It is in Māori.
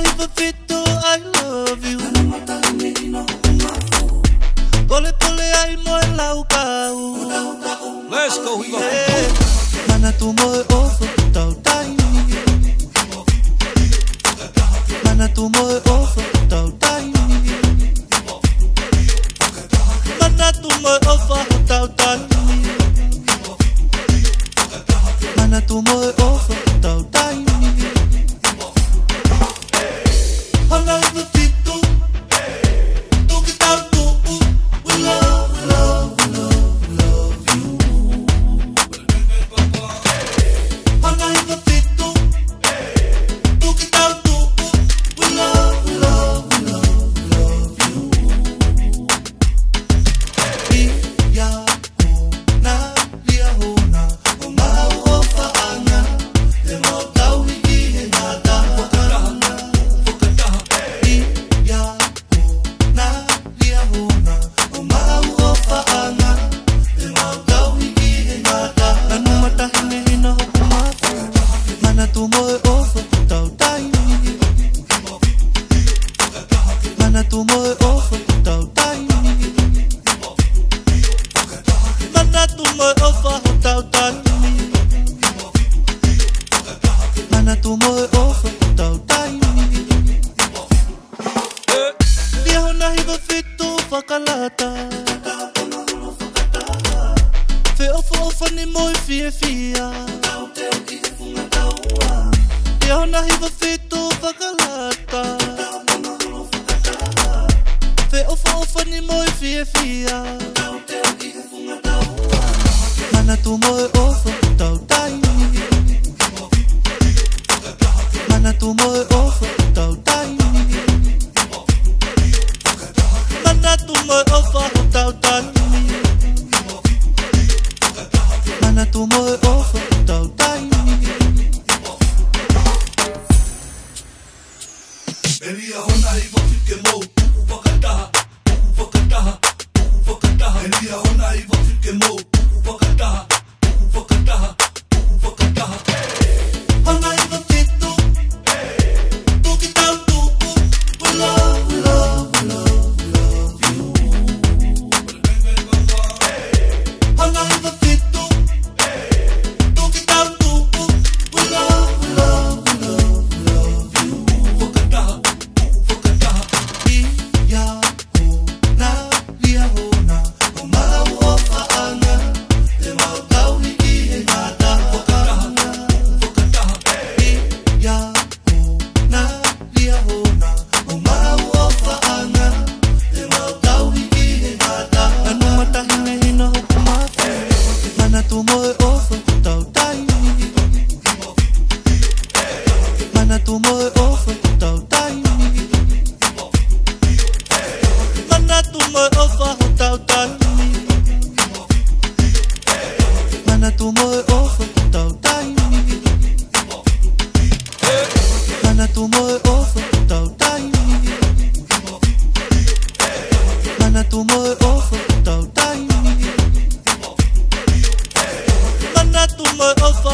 hiva fito, I love you. Pole pole ai moe lau kau. Let's go, hiva. Mana tu moe ofo tau taini. Mana tu moe ofo tau taini. Mana tu moe ofo tau taini. Mana tu moe ofo tau taini. Hana hiva fito. Tu ki tau tu. We love, we love, we love, we love you. Hana hiva fito. Tu ki tau tu. We love, we love, we love, we love you. Ia hona, lia hona, o mau o whaanga. Te mau tau hiki he ngata. Ia hona, lia hona, o mau o whaanga. Te mau tau hiki he ngata. Nanu matahi me hina hoku mata. Mana tu moe ofo tau taini. Mana tu moe ofo tau taini. Mana tu moe ofo tau taini. Mana tu moe ofo tau taini. Lia hona hiva fito whakalata. Fe ofo ofo ni moe fia fia. Lia hona hiva fito whakalata. Fe ofo ofo ni moe fia fia. Mana tu moe ofo tau taini. Mana tu moe ofo tau taini. Mana tu moe ofo tau taini. Mana tu moe ofo tau taini. Elia hona hiva fike mo, pupu whakataha, pupu whakataha, pupu whakataha. Elia hona hiva fike mo, pupu whakataha, pupu whakataha, pupu whakataha. Hana hiva fito. Tu ki tau tu. We love, we love, we love, we love you. Hana hiva fito. Tu ki tau tu. We love, we love, we love, we love you. Whakataha, pupu whakataha. Ia hona, lia hona, o mau o whaanga. Te mau tau hiki he ngata. Whakataha, Ia hona, lia hona, o mau o whaanga. Te mau tau hiki he ngata. Anu matahi me hina hoku mata. Mana tu moe ofo tau taini. Mana tu moe ofo tau taini. Mana tu moe ofo tau taini. Mana tu moe ofo tau taini. Mana tu moe ofo tau taini. Mana tu moe ofo tau taini. Mana tu moe ofo